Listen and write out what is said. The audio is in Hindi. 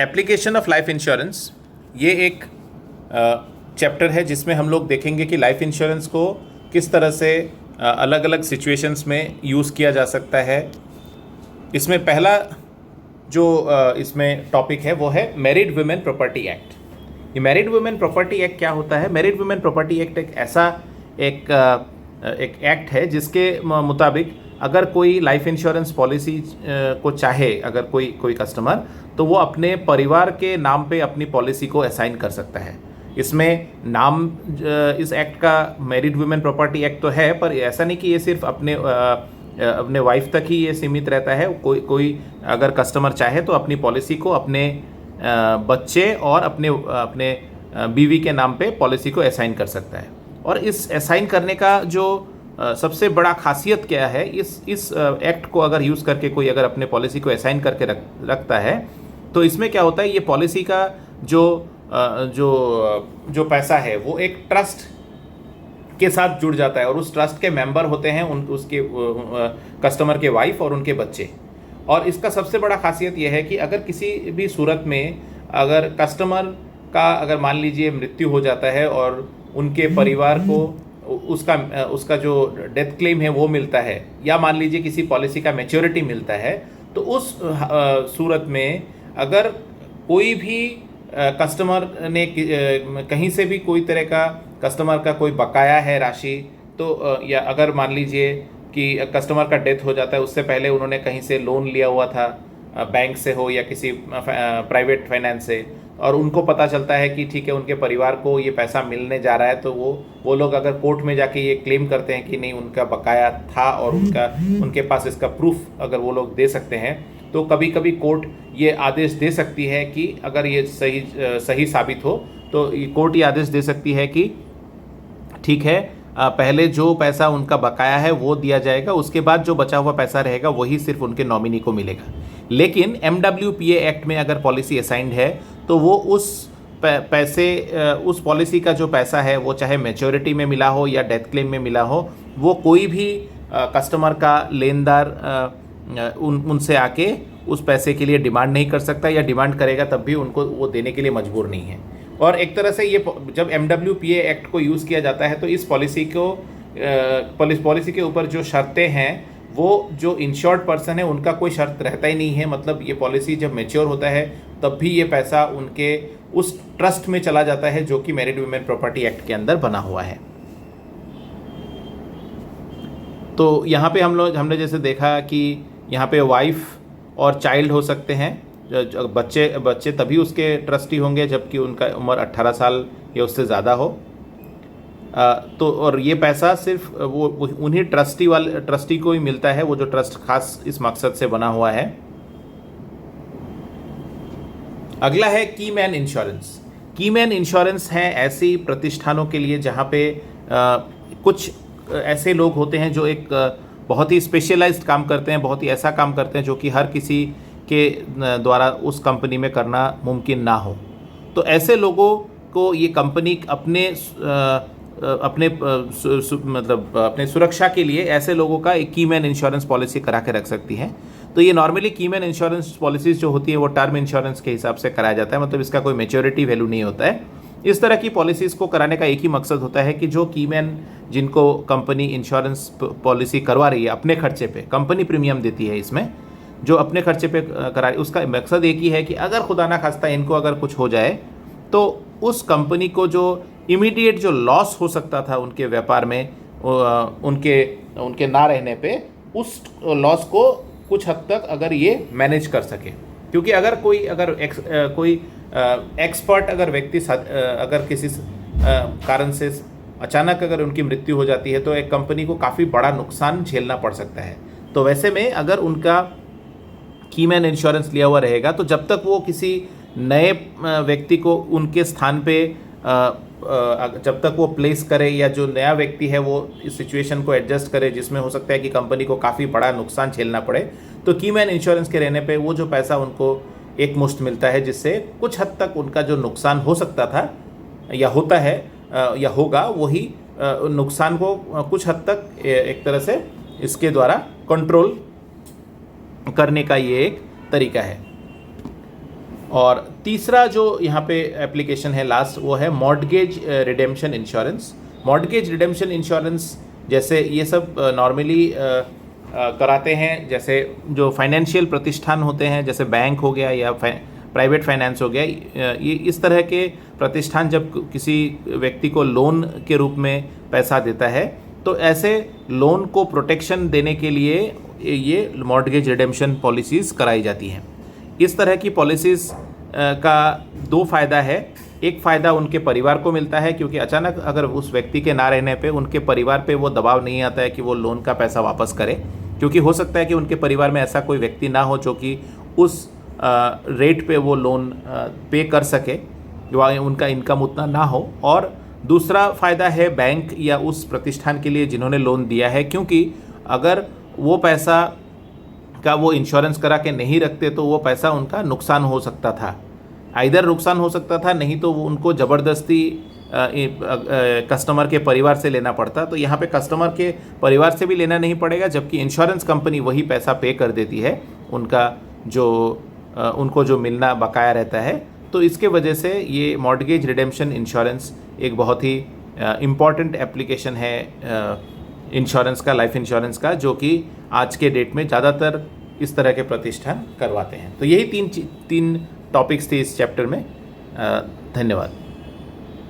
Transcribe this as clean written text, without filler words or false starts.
एप्लीकेशन ऑफ लाइफ इंश्योरेंस, ये एक चैप्टर है जिसमें हम लोग देखेंगे कि लाइफ इंश्योरेंस को किस तरह से अलग अलग सिचुएशंस में यूज़ किया जा सकता है। इसमें पहला जो इसमें टॉपिक है वो है मैरिड वुमेन प्रॉपर्टी एक्ट। ये मैरिड वुमेन प्रॉपर्टी एक्ट क्या होता है? मैरिड वुमेन प्रॉपर्टी एक्ट एक ऐसा एक एक्ट है जिसके मुताबिक अगर कोई लाइफ इंश्योरेंस पॉलिसी को चाहे, अगर कोई कस्टमर, तो वो अपने परिवार के नाम पे अपनी पॉलिसी को असाइन कर सकता है। इसमें नाम इस एक्ट का मैरिड वुमेन प्रॉपर्टी एक्ट तो है, पर ऐसा नहीं कि ये सिर्फ अपने वाइफ तक ही ये सीमित रहता है। कोई अगर कस्टमर चाहे तो अपनी पॉलिसी को अपने बच्चे और अपने बीवी के नाम पे पॉलिसी को असाइन कर सकता है। और इस असाइन करने का जो सबसे बड़ा खासियत क्या है, इस एक्ट को अगर यूज़ करके कोई अगर अपने पॉलिसी को असाइन करके रखता है तो इसमें क्या होता है, ये पॉलिसी का जो पैसा है वो एक ट्रस्ट के साथ जुड़ जाता है और उस ट्रस्ट के मेंबर होते हैं उसके कस्टमर के वाइफ और उनके बच्चे। और इसका सबसे बड़ा खासियत यह है कि अगर किसी भी सूरत में अगर कस्टमर का अगर मान लीजिए मृत्यु हो जाता है और उनके परिवार को उसका जो डेथ क्लेम है वो मिलता है, या मान लीजिए किसी पॉलिसी का मैच्योरिटी मिलता है, तो उस सूरत में अगर कोई भी कस्टमर ने कहीं से भी कोई तरह का कस्टमर का कोई बकाया है राशि, तो या अगर मान लीजिए कि कस्टमर का डेथ हो जाता है, उससे पहले उन्होंने कहीं से लोन लिया हुआ था, बैंक से हो या किसी प्राइवेट फाइनेंस से, और उनको पता चलता है कि ठीक है उनके परिवार को ये पैसा मिलने जा रहा है, तो वो लोग अगर कोर्ट में जाके ये क्लेम करते हैं कि नहीं उनका बकाया था और उनके पास इसका प्रूफ अगर वो लोग दे सकते हैं, तो कभी कभी कोर्ट ये आदेश दे सकती है कि अगर ये सही साबित हो तो कोर्ट ये आदेश दे सकती है कि ठीक है, पहले जो पैसा उनका बकाया है वो दिया जाएगा, उसके बाद जो बचा हुआ पैसा रहेगा वही सिर्फ उनके नॉमिनी को मिलेगा। लेकिन MWPA एक्ट में अगर पॉलिसी असाइंड है तो वो उस उस पॉलिसी का जो पैसा है वो चाहे मैच्योरिटी में मिला हो या डेथ क्लेम में मिला हो, वो कोई भी कस्टमर का लेनदार उनसे आके उस पैसे के लिए डिमांड नहीं कर सकता, या डिमांड करेगा तब भी उनको वो देने के लिए मजबूर नहीं है। और एक तरह से ये जब MWPA एक्ट को यूज़ किया जाता है तो इस पॉलिसी के ऊपर जो शर्तें हैं वो जो इंश्योर्ड पर्सन है उनका कोई शर्त रहता ही नहीं है। मतलब ये पॉलिसी जब मैच्योर होता है तब भी ये पैसा उनके उस ट्रस्ट में चला जाता है जो कि मैरिड वुमेन प्रॉपर्टी एक्ट के अंदर बना हुआ है। तो यहाँ पे हमने जैसे देखा कि यहाँ पे वाइफ और चाइल्ड हो सकते हैं, बच्चे तभी उसके ट्रस्टी होंगे जबकि उनका उम्र 18 साल या उससे ज़्यादा हो। तो और ये पैसा सिर्फ वो उन्हीं ट्रस्टी को ही मिलता है, वो जो ट्रस्ट खास इस मकसद से बना हुआ है। अगला है की मैन इंश्योरेंस। की मैन इंश्योरेंस है ऐसी प्रतिष्ठानों के लिए जहाँ पे कुछ ऐसे लोग होते हैं जो एक बहुत ही स्पेशलाइज्ड काम करते हैं, बहुत ही ऐसा काम करते हैं जो कि हर किसी के द्वारा उस कंपनी में करना मुमकिन ना हो। तो ऐसे लोगों को ये कंपनी अपने सुरक्षा के लिए ऐसे लोगों का एक की मैन इंश्योरेंस पॉलिसी करा के रख सकती है। तो ये नॉर्मली की मैन इंश्योरेंस पॉलिसीज जो होती है वो टर्म इंश्योरेंस के हिसाब से कराया जाता है, मतलब इसका कोई मैच्योरिटी वैल्यू नहीं होता है। इस तरह की पॉलिसीज़ को कराने का एक ही मकसद होता है कि जो की मैन जिनको कंपनी इंश्योरेंस पॉलिसी करवा रही है अपने खर्चे पे, कंपनी प्रीमियम देती है इसमें, जो अपने खर्चे पे करा, उसका मकसद एक ही है कि अगर खुदा ना खास्ता इनको अगर कुछ हो जाए तो उस कंपनी को जो इमीडिएट जो लॉस हो सकता था उनके व्यापार में उनके ना रहने पे, उस लॉस को कुछ हद तक अगर ये मैनेज कर सके। क्योंकि अगर कोई एक्सपर्ट अगर व्यक्ति अगर किसी कारण से अचानक अगर उनकी मृत्यु हो जाती है तो एक कंपनी को काफ़ी बड़ा नुकसान झेलना पड़ सकता है। तो वैसे में अगर उनका की मैन इंश्योरेंस लिया हुआ रहेगा तो जब तक वो किसी नए व्यक्ति को उनके स्थान पे जब तक वो प्लेस करे, या जो नया व्यक्ति है वो इस सिचुएशन को एडजस्ट करे जिसमें हो सकता है कि कंपनी को काफ़ी बड़ा नुकसान झेलना पड़े, तो की मैन इंश्योरेंस के रहने पे वो जो पैसा उनको एक मुश्त मिलता है जिससे कुछ हद तक उनका जो नुकसान हो सकता था या होता है या होगा, वही नुकसान को कुछ हद तक एक तरह से इसके द्वारा कंट्रोल करने का ये एक तरीका है। और तीसरा जो यहाँ पे एप्लीकेशन है लास्ट, वो है mortgage redemption insurance. Mortgage redemption insurance जैसे ये सब नॉर्मली कराते हैं, जैसे जो फाइनेंशियल प्रतिष्ठान होते हैं, जैसे बैंक हो गया या प्राइवेट फाइनेंस हो गया, ये इस तरह के प्रतिष्ठान जब किसी व्यक्ति को लोन के रूप में पैसा देता है, तो ऐसे लोन को प्रोटेक्शन देने के लिए ये मॉर्टगेज रिडेम्पशन पॉलिसीज़ कराई जाती हैं। इस तरह की पॉलिसीज़ का दो फ़ायदा है। एक फ़ायदा उनके परिवार को मिलता है, क्योंकि अचानक अगर उस व्यक्ति के ना रहने पे उनके परिवार पे वो दबाव नहीं आता है कि वो लोन का पैसा वापस करे, क्योंकि हो सकता है कि उनके परिवार में ऐसा कोई व्यक्ति ना हो जो कि उस रेट पे वो लोन पे कर सके, उनका इनकम उतना ना हो। और दूसरा फ़ायदा है बैंक या उस प्रतिष्ठान के लिए जिन्होंने लोन दिया है, क्योंकि अगर वो पैसा का वो इंश्योरेंस करा के नहीं रखते तो वो पैसा उनका नुकसान हो सकता था, आइदर नुकसान हो सकता था, नहीं तो वो उनको ज़बरदस्ती कस्टमर के परिवार से लेना पड़ता। तो यहाँ पे कस्टमर के परिवार से भी लेना नहीं पड़ेगा, जबकि इंश्योरेंस कंपनी वही पैसा पे कर देती है उनका जो उनको जो मिलना बकाया रहता है। तो इसके वजह से ये मॉर्टगेज रिडेम्पशन इंश्योरेंस एक बहुत ही इम्पॉर्टेंट एप्लीकेशन है इंश्योरेंस का, लाइफ इंश्योरेंस का, जो कि आज के डेट में ज़्यादातर इस तरह के प्रतिष्ठान करवाते हैं। तो यही तीन टॉपिक्स थे इस चैप्टर में। धन्यवाद।